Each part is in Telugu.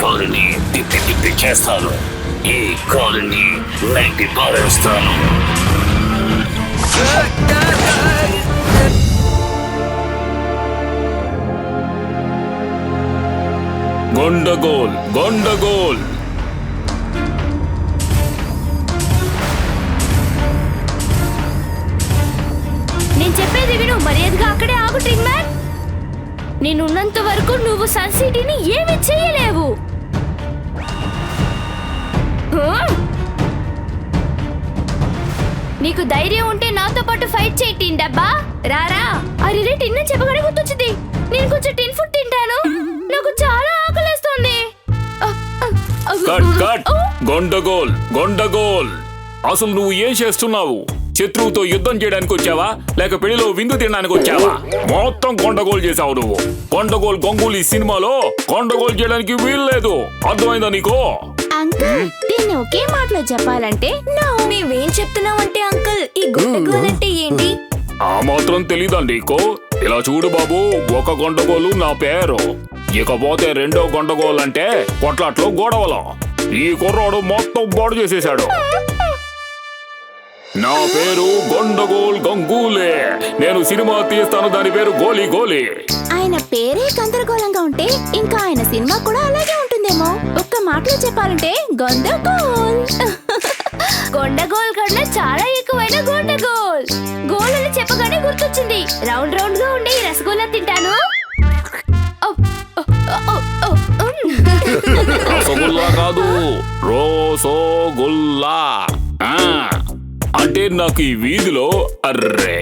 కాలుని తిప్పి తిప్పి చేస్తాను. ఈ కాలుని నైటి పారేస్తాను. గొండగోల్ గొండగోల్. నేను చెప్పేది విను, మర్యాదగా అక్కడే ఆగు టింగ్ మ్యాన్. నేనున్నంత వరకు నువ్వు సన్ సిటీని ఏమీ చేయలేవు. నీకు ధైర్యం ఉంటే నాతో పాటు ఫైట్ చేయి టిన్ డబ్బా. రారా. అరే టిన్ అని చెప్పగానే గుర్తొచ్చింది, నేను కొంచెం టిన్ ఫుడ్ తింటాను. నాకు చాలా ఆకలేస్తుంది. Cut cut. గొండగోల్ గొండగోల్. అసలు నువ్వు ఏం చేస్తున్నావు? శత్రువుతో యుద్ధం చేయడానికి వచ్చావా, లేక పెళ్లిలో విందు తినడానికి వచ్చావా? మొత్తం కొండగోలు చేసావు నువ్వు. కొండగోల్ గంగూలీ సినిమాలో కొండగోలు చేయడానికి వీల్లేదు, అర్థమైందా నీకు? అంకుల్, దీన్ని ఒకే మాటలో చెప్పాలంటే మేమేం చెప్తున్నామంటే అంకుల్, ఈ గొండగోల్ అంటే ఏంటి? ఆ మాత్రం తెలీదా నీకు? ఇలా చూడు బాబు, ఒక గొండగోలు నా పేరు. ఇకపోతే రెండో గొండగోలు అంటే కొట్లాట్లో గొడవలో. ఈ కుర్రాడు మొత్తం బాడు చేసేశాడు. నా పేరు గొండగోల్ గంగూలే. నేను సినిమా తీస్తాను, దాని పేరు గోలీ గోలీ. ఆయన పేరే గందరగోళంగా ఉంటే ఇంకా ఆయన సినిమా కూడా అలాగే ఉంటుందేమో. ఒక్క మాటలో చెప్పాలంటే గొండగోల్. గొండగోల్ కన్నా చాలా ఎక్కువైన గొండగోల్. గోల్ అని చెప్పగానే గుర్తొచ్చింది, రౌండ్ రౌండ్ గా ఉండే ఈ రసగుల్లా తింటాను. రసగుల్లా కాదు, రోసోగుల్లా. అంటే నాకు ఈ వీధిలో అర్రే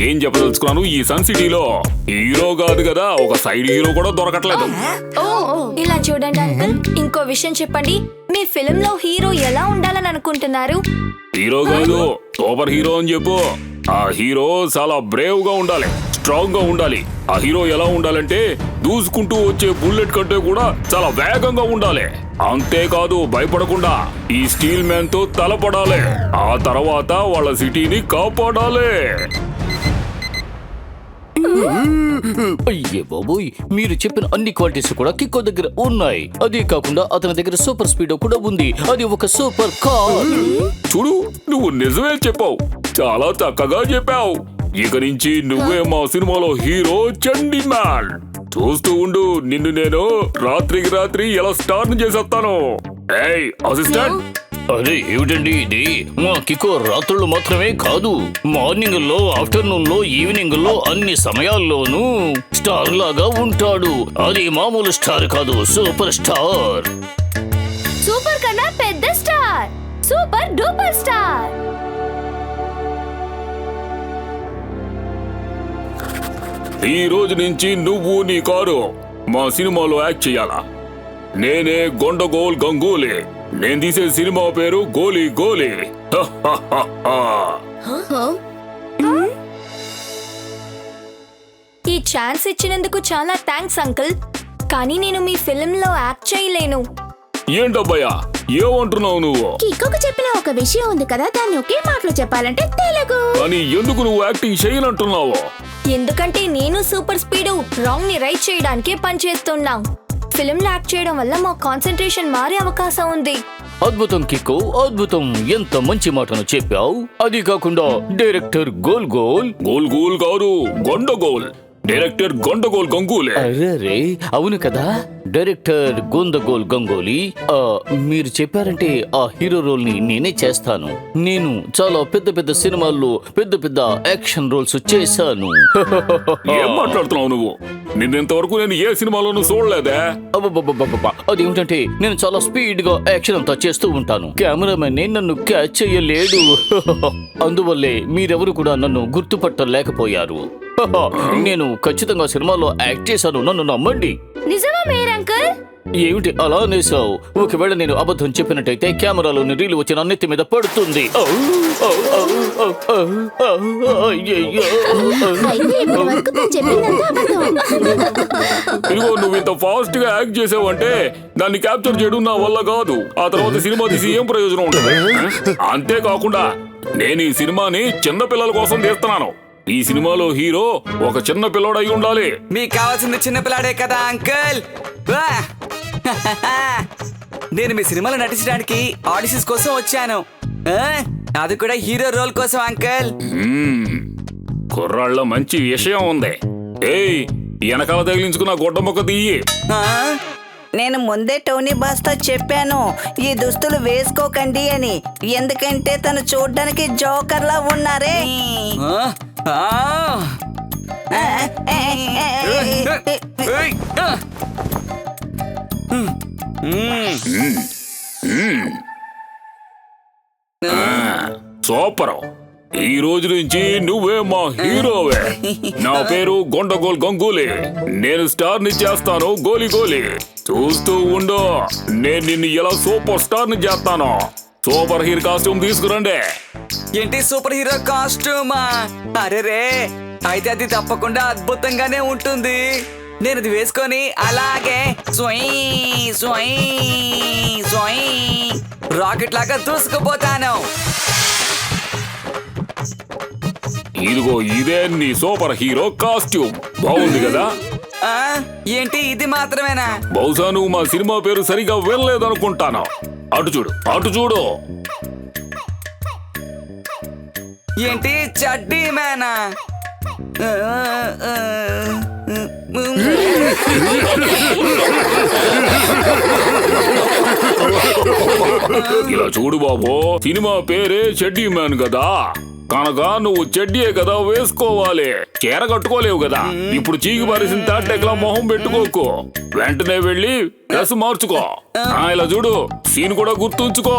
ఏం చెప్పదలుచుకున్నాను, ఈ సన్ సిటీలో హీరో కాదు కదా, ఒక సైడ్ హీరో కూడా దొరకట్లేదు. ఇలా చూడండి అంకుల్, ఇంకో విషయం చెప్పండి. మీ ఫిల్మ్ లో హీరో ఎలా ఉండాలని అనుకుంటున్నారు? హీరో కాదు, సూపర్ హీరో అని చెప్పు. ఆ హీరో చాలా బ్రేవ్ గా ఉండాలి, స్ట్రాంగ్ గా ఉండాలి. ఆ హీరో ఎలా ఉండాలంటే దూసుకుంటూ వచ్చే బుల్లెట్ కంటే కూడా చాలా వేగంగా ఉండాలి. అంతేకాదు భయపడకుండా ఈ స్టీల్ మ్యాన్ తో తలపడాలి. ఆ తర్వాత వాళ్ళ సిటీని కాపాడాలి. అయ్యే బాబోయ్, మీరు చెప్పిన అన్ని క్వాలిటీస్ కూడా కిక్కో దగ్గర ఉన్నాయి. అదే కాకుండా అతని దగ్గర సూపర్ స్పీడ్ కూడా ఉంది. అది ఒక సూపర్ కార్. చూడు, నువ్వు నిజమే చెప్పావు, చాలా చక్కగా చెప్పావు. ఇక నుంచి నువ్వే మా సినిమాలో హీరో చండీ మ్యాన్. చూస్తూ ఉండు, నిన్ను నేను రాత్రికి రాత్రి ఎలా స్టార్ ను చేసేస్తాను. ఏయ్ అసిస్టెంట్. అరే ఏమిటండి ఇది? మా కిక్కో రాత్రులు మాత్రమే కాదు, మార్నింగ్ లో, ఆఫ్టర్నూన్ లో, ఈవినింగ్ లో అన్ని సమయాల్లోనూ స్టార్ లాగా ఉంటాడు. అది మామూలు స్టార్ కాదు, సూపర్ స్టార్. సూపర్ కన్నా పెద్ద స్టార్, సూపర్ డూపర్ స్టార్. ఈ రోజు నుంచి నువ్వు నీ కారు మా సినిమాలో యాక్ట్ చేయాలా. నేనే గొండగోల్ గంగూలీ. నేను తీసే సినిమా పేరు గోలీ గోలీ. ఈ ఛాన్స్ ఇచ్చినందుకు చాలా థ్యాంక్స్ అంకుల్, కానీ నేను మీ ఫిల్మ్ లో యాక్ట్ చేయలేను. ఏంటబ్బాయా, ఏమంటున్నావు నువ్వు? కిక్కుకు చెప్పిన ఒక విషయం ఉంది కదా, దాన్ని ఒకే మాటలో చెప్పాలంటే తెలుగు. కానీ ఎందుకు నువ్వు యాక్టింగ్ చేయనంటున్నావు? ఎందుకంటే నేను సూపర్ స్పీడ్ రాంగ్ ని రైట్ చేయడానికే పనిచేస్తున్నాం. ఫిల్మ్ లో యాక్ట్ చేయడం వల్ల మా కాన్సంట్రేషన్ మారే అవకాశం ఉంది. అద్భుతం కిక్కో, అద్భుతం. ఎంత మంచి మాటను చెప్పావు. అది కాకుండా director goal goal. Goal goal కాదు, గొండగోల్. డైరెక్టర్ గొండగోల్ గంగూలే. అరే అవును కదా, డైరెక్టర్ గొండగోల్ గంగూలీ. మీరు చెప్పారంటే ఆ హీరో రోల్ ని నేనే చేస్తాను. నేను చాలా పెద్ద పెద్ద సినిమాల్లో పెద్ద పెద్ద యాక్షన్ రోల్స్ చేశాను. ఏం మాట్లాడుతున్నావు నువ్వు? నిన్నెంతవరకు నేను ఏ సినిమాలోనూ చూడలేదే. అదేమిటంటే నేను చాలా స్పీడ్ గా యాక్షన్ అంతా చేస్తూ ఉంటాను. కెమెరామెన్ నన్ను క్యాచ్ చేయలేడు. అందువల్లే మీరెవరు కూడా నన్ను గుర్తుపట్టలేకపోయారు. నేను ఖచ్చితంగా సినిమాలో యాక్ట్ చేశాను, నన్ను నమ్మండి. నిజమా మేర్ అంకుల్? ఏమిటి అలా అనేసావు? ఒకవేళ నేను అబద్ధం చెప్పినట్టయితే కెమెరాలోని రీలు వచ్చి నా నెత్తి మీద పడుతుంది. ఇదిగో, నువ్వు ఇంత ఫాస్ట్ గా యాక్ట్ చేసావంటే దాన్ని క్యాప్చర్ చేయడం నా వల్ల కాదు. ఆ తర్వాత సినిమా తీసి ఏం ప్రయోజనం ఉంటుంది? అంతేకాకుండా నేను ఈ సినిమాని చిన్న పిల్లల కోసం తీస్తున్నాను. ఈ సినిమాలో హీరో ఒక చిన్న పిల్లోడై ఉండాలి. మీకు కావాల్సింది చిన్న పిల్లాడే కదా అంకుల్. నేను మీ సినిమాలో నటించడానికి ఆడిషన్స్ కోసం వచ్చాను. అది కూడా హీరో రోల్ కోసం అంకల్. కుర్రాళ్ళ మంచి విషయం ఉంది. ఏయ్, వెనకాల తగిలించుకున్న గొడ్డ మొక్క తీయి. నేను ముందే టోనీ బాస్ తో చెప్పాను ఈ దుస్తులు వేసుకోకండి అని, ఎందుకంటే తను చూడ్డానికి జోకర్ లా ఉన్నారే. సూపర్. ఈ రోజు నుంచి నువ్వే మా హీరోవే. నా పేరు గొండగోల్ గంగూలీ. నేను స్టార్ ని చేస్తాను గోలీ గోలీ. చూస్తూ ఉండు, నేను నిన్ను ఎలా సూపర్ స్టార్ ని చేస్తాను. సూపర్ హీరో కాస్ట్యూమ్ తీసుకురండి. ఏంటి సూపర్ హీరో కాస్ట్యూమా? అరే రే, అయితే అది తప్పకుండా అద్భుతంగానే ఉంటుంది. నేను ఇది వేసుకొని అలాగే రాకెట్ లాగా దూసుకుపోతాను. ఇదిగో ఇదే నీ సూపర్ హీరో కాస్ట్యూమ్. బాగుంది కదా? ఏంటి ఇది మాత్రమేనా? బహుశా నువ్వు మా సినిమా పేరు సరిగా వినలేదనుకుంటాను. అటు చూడు, అటు చూడు. ఏంటి చడ్డీ మేనా? ఇలా చూడు బాబు, సినిమా పేరే చెడ్డీ మ్యాన్ కదా, కనుక నువ్వు చెడ్డీయే కదా వేసుకోవాలి. చీర కట్టుకోలేవు కదా. ఇప్పుడు చీకి పారేసిన తాటెక్లా మొహం పెట్టుకోకు. వెంటనే వెళ్ళి డ్రెస్ మార్చుకో. ఇలా చూడు, సీన్ కూడా గుర్తుంచుకో.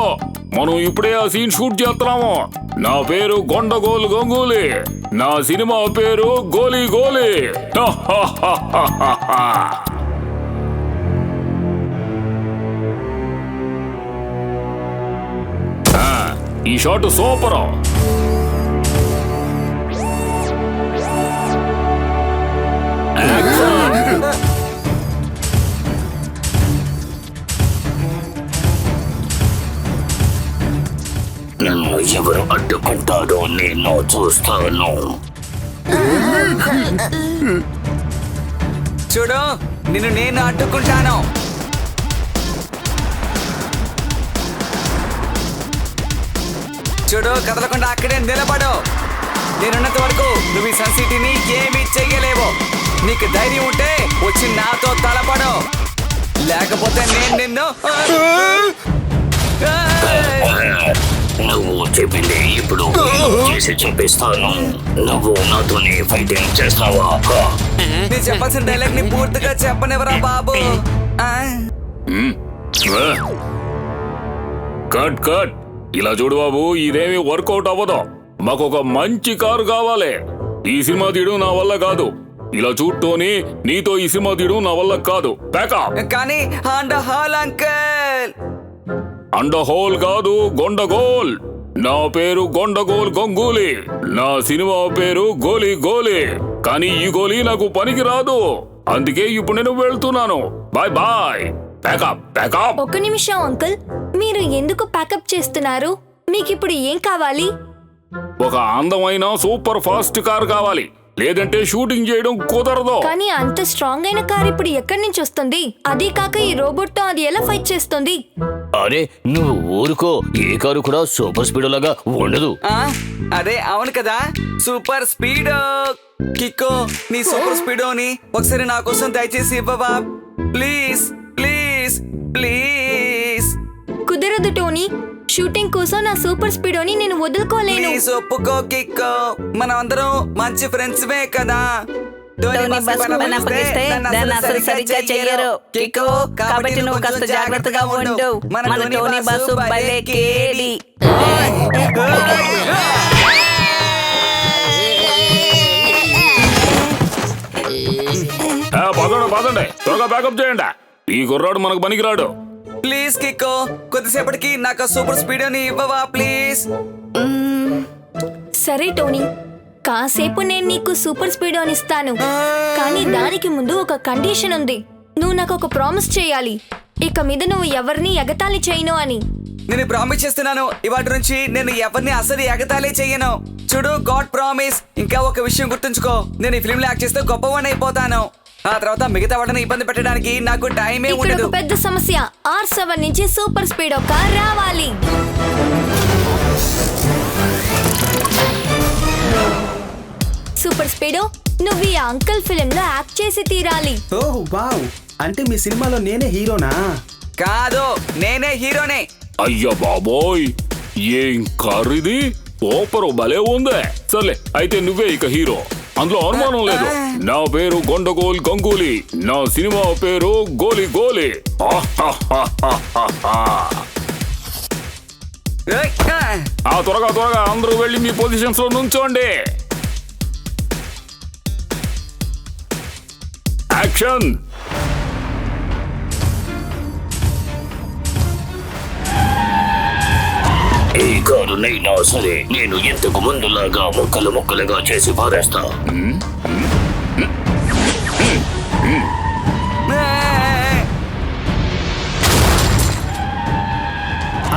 మనం ఇప్పుడే ఆ సీన్ షూట్ చేస్తున్నాము. నా పేరు గొండగోల్ గంగూలీ. నా సినిమా పేరు గోలీ గోలీ. ఈ షాట్ సూపర్. నన్ను ఎవరు అడ్డుకుంటారో నేను చూస్తాను. చూడు, నిన్ను నేను అడ్డుకుంటాను. చూడు, కదలకుండా అక్కడే నిలబడు. నేనున్నంత వరకు నువ్వు ఈ సన్ సిటీని ఏమీ చెయ్యలేవు. నీకు ధైర్యం ఉంటే వచ్చి నాతో తలపడు, లేకపోతే నేను నిన్ను నువ్వు చెప్పింది ఇప్పుడు చేసి చూపిస్తాను. నువ్వు నాతోనే ఫైటింగ్ చేస్తావా? నేను చెప్పాల్సిన డైలాగ్ ని పూర్తిగా చెప్పనివరా బాబు? Cut cut. ఇలా చూడు బాబు, ఇదేమి వర్కౌట్ అవ్వదు. మాకు ఒక మంచి కారు కావాలి. ఈ సినిమా తీయడం నా వల్ల కాదు. ఇలా చూడటోని నీతో ఈ సినిమా తీయడం నా వల్ల కాదు. ప్యాకప్. కానీ అండ్ హాల్ అంకల్. అండ హోల్ కాదు, గొండగోల్. నా పేరు గొండగోల్ గంగూలీ. నా సినిమా పేరు గోలీ గోలీ. కానీ ఈ గోలీ నాకు పనికి రాదు. అందుకే ఇప్పుడు నేను వెళ్తున్నాను. Bye bye. Pack up pack up. ఒక్క నిమిషం అంకుల్, మీరు ఎందుకు ప్యాకప్ చేస్తున్నారు? మీకిప్పుడు ఏం కావాలి? ఒక అందమైన సూపర్ ఫాస్ట్ కార్ కావాలి, లేదంటే షూటింగ్ చేయడం కుదరదు. కానీ అంత స్ట్రాంగ్ అయిన కార్ ఇప్పుడు ఎక్కడి నుంచి వస్తుంది? అదే కాక ఈ రోబోట్ తో అది ఎలా ఫైట్ చేస్తుంది? అరే నువ్వు ఊరుకో. ఏ కారు కూడా సూపర్ స్పీడ్ లాగా ఉండదు. అదే అవును కదా, సూపర్ స్పీడ్. కిక్కో, నీ సూపర్ స్పీడోని ఒకసారి నా కోసం దయచేసి ఇవ్వవా ప్లీజ్ ప్లీజ్ ప్లీజ్. కుదరదు టోనీ, షూటింగ్ కోసం నా సూపర్ స్పీడోని నేను వదులుకోలేను. ప్లీజ్ ఒప్పుకో కిక్కో, మనం అందరం మంచి ఫ్రెండ్స్వే కదా. టోనీ బస్ పని అప్పగిస్తే దాన్ని అసలు సరిగ్గా చెయ్యరు కిక్కో, కాబట్టి నువ్వు కాస్త జాగ్రత్తగా ఉండు. మన టోనీ బస్సు భలే కేడి. పదండి పదండి, త్వరగా ప్యాకప్ చేయండి. ఈ కుర్రాడు మనకు పనికిరాడు. ప్లీజ్ కిక్కో, కొద్దిసేపటికి నాకు సూపర్ స్పీడోని ఇవ్వవా ప్లీజ్. సరే టోనీ, కాసేపు నేను నీకు సూపర్ స్పీడోని ఇస్తాను. కానీ దానికి ముందు ఒక కండిషన్ ఉంది. నువ్వు నాకు ఒక ప్రామిస్ చేయాలి. ఇక మీద నువ్వు ఎవరిని ఎగతాళి చేయను అని. నేను ప్రామిస్ చేస్తున్నాను, ఇవాటి నుంచి నేను ఎవరిని అసలు ఎగతాళి చెయ్యను. చూడు, గాడ్ ప్రామిస్. ఇంకా ఒక విషయం గుర్తుంచుకో, నేను ఈ ఫిల్మ్ లో యాక్ట్ చేస్తే గొప్పవాడిని అయిపోతాను. ఆ తర్వాత మిగతా వాళ్ళని ఇబ్బంది పెట్టడానికి నాకు టైమే ఇక్కడ ఉండదు. ఒక పెద్ద సమస్య. R7 నుంచి సూపర్ స్పీడో కార్ రావాలి. సూపర్ స్పీడో, నువ్వు ఈ అంకుల్ ఫిలిం లో యాక్ట్ చేసి తీరాలి. ఓహ్ వావ్, అంటే మీ సినిమాలో నేనే హీరోనా? కాదు, నేనే హీరోనే. అయ్యా బాబోయ్, ఏం కార్ ఇది? సూపర్ భలే ఉందే. సర్లే, అయితే నువ్వే ఇక హీరో, అందులో అనుమానం లేదు. నా పేరు గొండగోల్ గంగూలీ, నా సినిమా పేరు గోలీ గోలీ. ఏయ్, ఆ. త్వరగా త్వరగా అందరూ వెళ్ళి మీ పొజిషన్స్ లో నుంచోండి. యాక్షన్. ఈ కారునైనా సరే నేను ఇంతకు ముందులాగా ముక్కలు ముక్కలుగా చేసి పారేస్తా.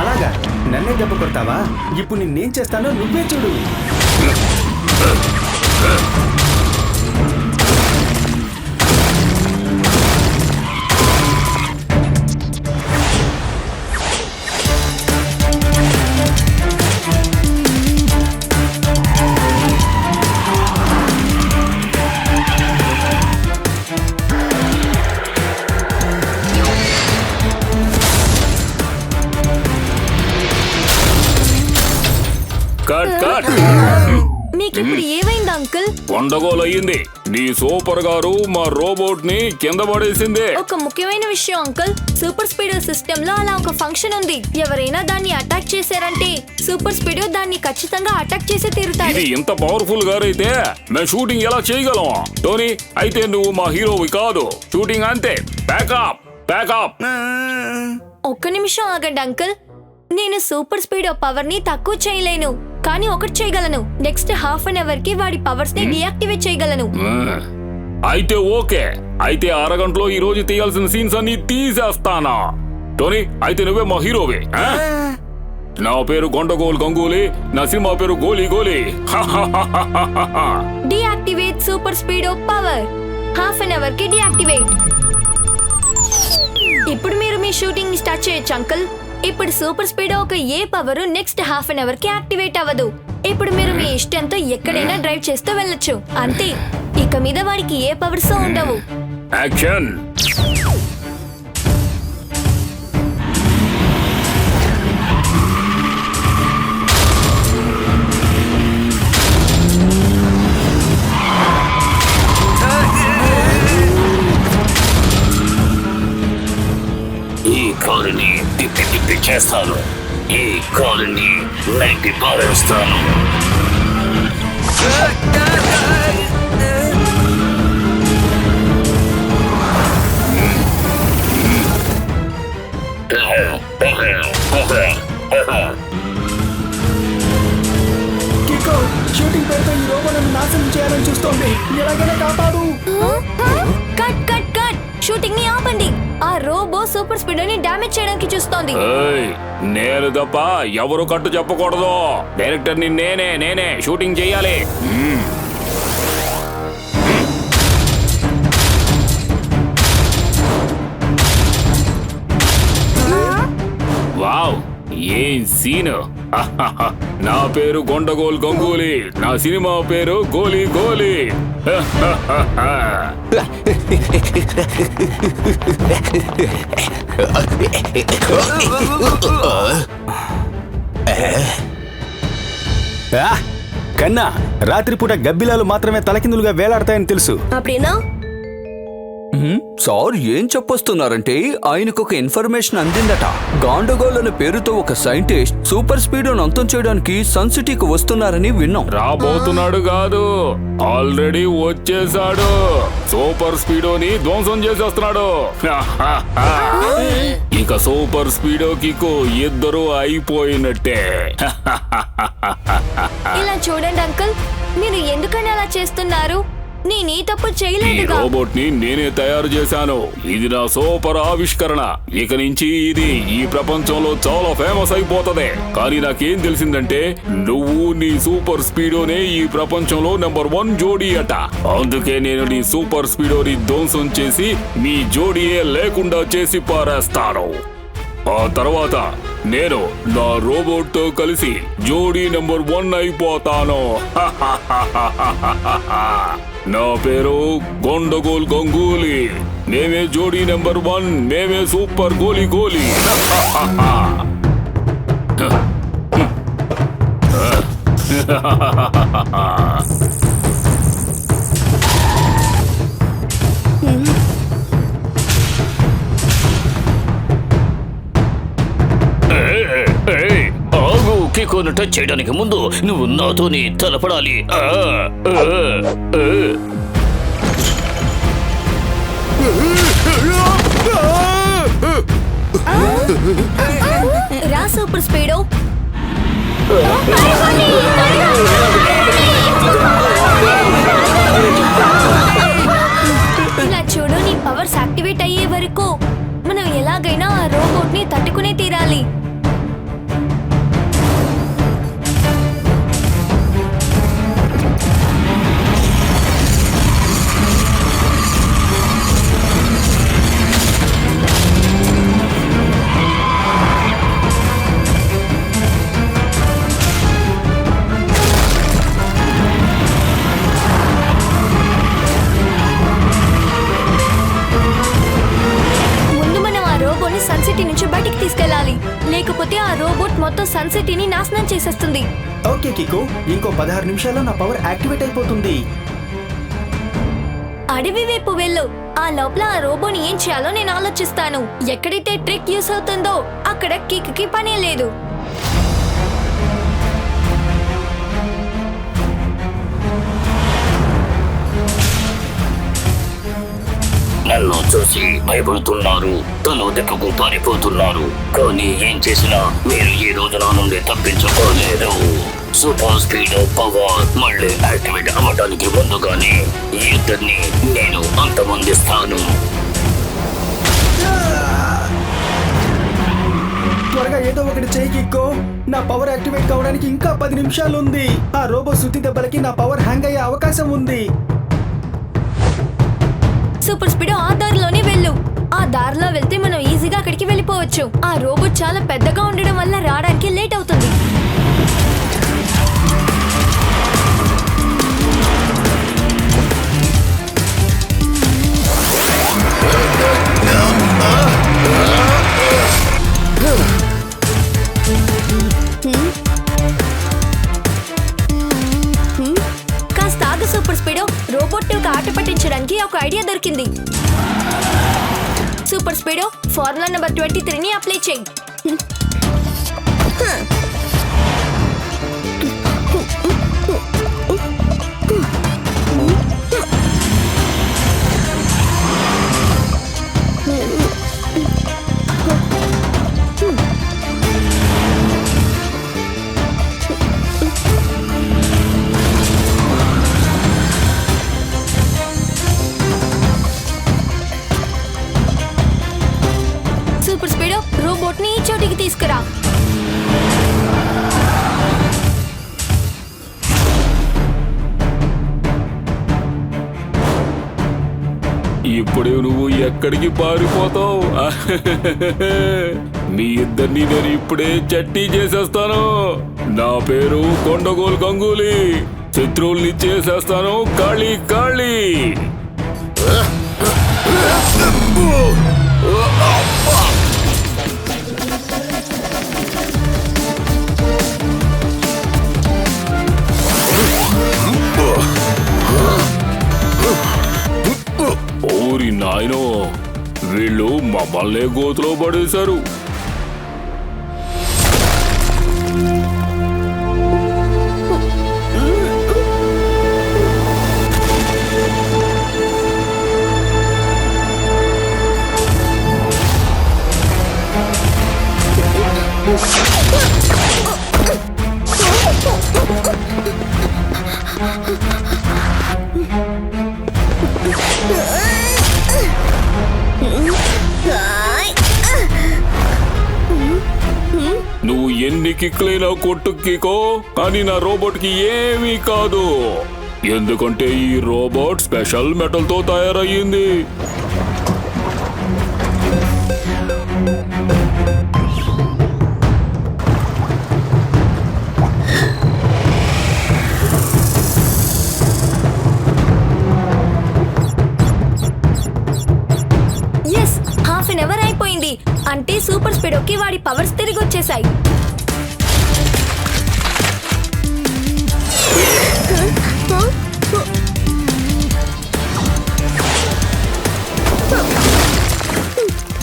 అలాగా నన్నే దెబ్బ కొడతావా? ఇప్పుడు నేనేం చేస్తానో నువ్వే చూడు. Cut cut. మీకు ఇప్పుడు ఏమైంది అంకుల్? గొండగోల్ అయ్యింది. నీ సూపర్ గారు మా రోబోట్ ని కింద పడేసింది. ఒక ముఖ్యమైన విషయం అంకుల్, సూపర్ స్పీడో సిస్టమ్ లో అలా ఒక ఫంక్షన్ ఉంది. ఎవరైనా దాన్ని అటాక్ చేశారంటే సూపర్ స్పీడో దాన్ని ఖచ్చితంగా అటాక్ చేసి తీరుతాడు. ఇది ఇంత పవర్ఫుల్ గారు అయితే మేము షూటింగ్ ఎలా చేయగలం? టోనీ, అయితే నువ్వు మా హీరోవి కాదు, షూటింగ్ అంతే. Backup backup. ఒక్క నిమిషం ఆగండి అంకుల్. నేను సూపర్ స్పీడో పవర్ ని తక్కువ చేయలేను, కానీ ఒకటి చేయగలను. నెక్స్ట్ హాఫ్ అన్ అవర్ కి వాడి పవర్స్ ని డియాక్టివేట్ చేయగలను. అయితే ఓకే, అయితే అరగంటలో ఈ రోజు తీయాల్సిన సీన్స్ అన్ని తీసేస్తానా? టోనీ, అయితే నువ్వే మా హీరోవి. నా పేరు గొండగోల్ గంగూలీ, నా సినిమా పేరు గోలీ గోలీ. Deactivate super Speedo power. Half an hour కి డియాక్టివేట్. ఇప్పుడు మీరు మీ షూటింగ్ ని స్టార్ట్ చేయొచ్చు అంకుల్. ఇప్పుడు సూపర్ స్పీడో ఒక ఏ power next half an hour కి యాక్టివేట్ అవ్వదు. ఇప్పుడు మీరు మీ ఇష్టంతో ఎక్కడైనా డ్రైవ్ చేస్తూ వెళ్ళొచ్చు. అంతే, ఇక మీద వాడికి ఏ పవర్స్ ఉండవు. యాక్షన్. ఈ కారుని తిప్పి తిప్పి చేస్తాను. ఈ కారుని నైకి పారేస్తాను. కికో, షూటింగ్ పేరుతో ఈ రోబో నన్ను నాశనం చేయాలని చూస్తోంది. ఎలాగైనా కాపాడు. Cut cut cut. షూటింగ్ ని ఆపండి. ఆ రోబో సూపర్ స్పీడో ని డామేజ్ చేయడానికి చూస్తోంది. ఏయ్, నేను తప్ప ఎవరు కట్టు చెప్పకూడదు. డైరెక్టర్ ని నేనే షూటింగ్ చెయ్యాలి. వావ్, ఏం సీను. నా పేరు గొండగోల్ గంగూలీ, నా సినిమా పేరు గోలీ గోలీ. కన్నా, రాత్రిపూట గబ్బిలాలు మాత్రమే తలకిందులుగా వేలాడతాయని తెలుసు. అప్పుడేనా? సార్ ఏం చెప్పొస్తున్నారంటే ఆయనకు ఒక ఇన్ఫర్మేషన్ అందిందట. గాండగోల్ అనే పేరుతో ఒక సైంటిస్ట్ సూపర్ స్పీడోను అంతం చేయడానికి సన్ సిటీకి వస్తున్నారని విన్నాం. రాబోతున్నాడు కాదు, ఆల్రెడీ వచ్చేసాడు. సూపర్ స్పీడోని ధ్వంసం చేసేస్తున్నాడు. ఇక సూపర్ స్పీడో కికు ఇద్దరు అయిపోయినట్టే. ఇలా చూడండి అంకుల్, మీరు ఎందుకని అలా చేస్తున్నారు? నేనే తప్పు ఈ చేయలేదుగా. రోబోట్ ని నేనే తయారు చేశాను. ఇది నా సూపర్ ఆవిష్కరణ. ఇక నుంచి ఇది ఈ ప్రపంచంలో చాలా ఫేమస్ అయిపోతది. కానీ నాకేం తెలిసిందంటే నువ్వు నీ సూపర్ స్పీడోనే ఈ ప్రపంచంలో నెంబర్ 1 జోడీ అట. అందుకే నేను నీ సూపర్ స్పీడోని ధ్వంసం చేసి మీ జోడీయే లేకుండా చేసి పారేస్తాను. ఆ తర్వాత నేను నా రోబోట్ తో కలిసి జోడీ నెంబర్ 1 అయిపోతాను. నా పేరు గొండగోల్ గంగూలీ. మేమే జోడీ నెంబర్ 1. మేమే సూపర్ గోలీ గోలీ. ఆగు, కికోను టచ్ చేయడానికి ముందు నువ్వు నాతోని తలపడాలి. రా సూపర్ స్పీడో. ఇలా చూడు, నీ పవర్స్ యాక్టివేట్ అయ్యే వరకు మనం ఎలాగైనా ఆ రోబోట్ ని తట్టుకునే తీరాలి. సన్ సిటీ నుంచి బయటికి తీసుకెళ్ళాలి. లేకపోతే ఆ రోబోట్ మొత్తం సన్ సిటీని నాశనం చేసేస్తుంది. ఓకే కికో, ఇంకో 16 నిమిషాల్లో నా పవర్ యాక్టివేట్ అయిపోతుంది. అడవి వైపు వెళ్ళు. ఆ లోపల ఆ రోబోని ఏం చేయాలో నేను ఆలోచిస్తాను. ఎక్కడైతే ట్రిక్ యూస్ అవుతుందో అక్కడ కిక్కి పనే లేదు. నన్ను చూసి భయపడుతున్నారు, తను దిక్కుకు పారిపోతున్నారు. కానీ ఏం చేసినా మీరు ఈ రోజు నా నుండి తప్పించుకోలేరు. సూపర్ స్పీడ్ పవర్ మళ్ళీ యాక్టివేట్ అవ్వడానికి ముందుగానే ఈ యుద్ధాన్ని నేను అంతమొందిస్తాను. త్వరగా ఏదో ఒకటి చేయి కిక్కో. నా పవర్ యాక్టివేట్ కావడానికి ఇంకా 10 నిమిషాలు ఉంది. ఆ రోబో సుత్తి దెబ్బలకి నా పవర్ హ్యాంగ్ అయ్యే అవకాశం ఉంది. సూపర్ స్పీడ్ ఆ దారిలోనే వెళ్ళు. ఆ దారిలో వెళ్తే మనం ఈజీగా అక్కడికి వెళ్ళిపోవచ్చు. ఆ రోబోట్ చాలా పెద్దగా ఉండడం వల్ల రావడానికి లేట్ అవుతుంది. కాస్త ఆగు సూపర్ స్పీడో. రోబోట్ ఒక ఆట పట్టించడానికి ఒక ఐడియా దొరికింది. సూపర్ స్పీడో, ఫార్ములా నెంబర్ 23ని అప్లై చేయి. సూపర్ స్పీడో, రోబోట్ ని ఈ చోటికి తీసుకురా. ఇప్పుడు నువ్వు ఎక్కడికి పారిపోతావు? మీ ఇద్దరిని నేను ఇప్పుడే చట్నీ చేసేస్తాను. నా పేరు కొండగోల్ గంగూలీ. శత్రువుల్ని చేసేస్తాను ఖాళీ ఖాళీ. ఓరి నాయనో, వీళ్ళు మమ్మల్నే గోతులో పడేశారు. ఎన్ని కిక్లైనా కొట్టు కికో, కానీ నా రోబోట్ కి ఏమీ కాదు. ఎందుకంటే ఈ రోబోట్ స్పెషల్ మెటల్ తో తయారయ్యింది. ఎస్, హాఫ్ అన్ అవర్ అయిపోయింది. అంటే సూపర్ స్పీడోకి వాడి పవర్స్ తిరిగి వచ్చేసాయి.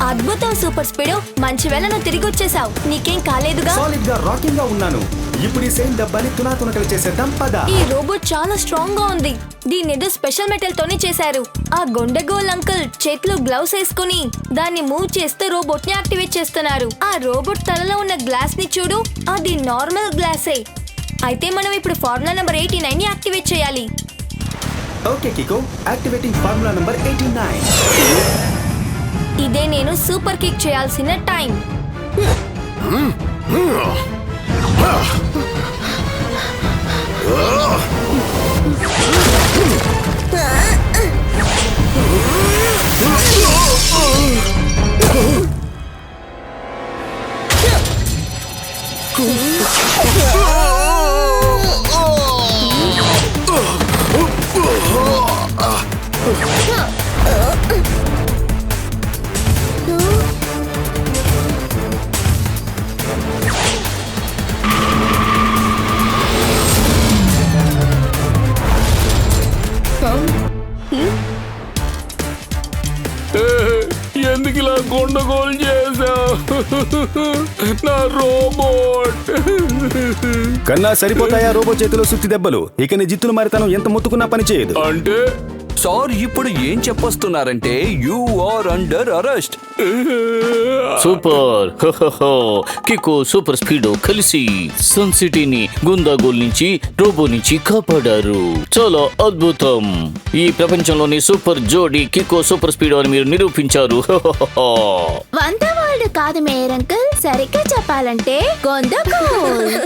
అద్భుతం సూపర్ స్పీడో, మంచి వేళ నువ్వు తిరిగి వచ్చేసావు. నీకేం కాలేదుగా? సాలిడ్ గా రాకింగ్ గా ఉన్నాను. ఇప్పుడు ఈ సేమ్ డబ్బాని తునాతునకలు చేసేద్దాం పద. ఈ రోబోట్ చాలా స్ట్రాంగ్ గా ఉంది. దీని ఏదో స్పెషల్ మెటల్ తోనే చేశారు. ఆ గొండగోల్ అంకుల్ చేతిలో గ్లౌస్ వేసుకుని దాన్ని మూవ్ చేస్తూ రోబోట్ ని యాక్టివేట్ చేస్తున్నారు. ఆ రోబోట్ తలలో ఉన్న గ్లాస్ ని చూడు, అది నార్మల్ గ్లాసే. అయితే మనం ఇప్పుడు ఫార్ములా నంబర్ 89 ని యాక్టివేట్ చేయాలి. Okay Kicko, activating formula number 89. ఇదే నేను సూపర్ కిక్ చేయాల్సిన టైం. ఎందుకు ఇలా గొండగోలు చేసావు? నా రోబోట్ కన్నా సరిపోతాయా రోబో చేతిలో సుత్తి దెబ్బలు? ఇక నీ జిత్తులు మారితనం ఎంత ముత్తుకున్నా పని చేయదు. అంటే సార్ ఇప్పుడు ఏం చెప్పొస్తున్నారంటే you are under arrest. Super Kicko super Speedo కలిసి సన్ సిటీని గుందాగోల్ నుంచి రోబో నుంచి కాపాడారు. చాలా అద్భుతం. ఈ ప్రపంచంలోని సూపర్ జోడీ కికో సూపర్ స్పీడో అని మీరు నిరూపించారు. వంద వరల్డ్ కాదు మేయర్ అంకుల్, సరిగ్గా చెప్పాలంటే గొందగోల్.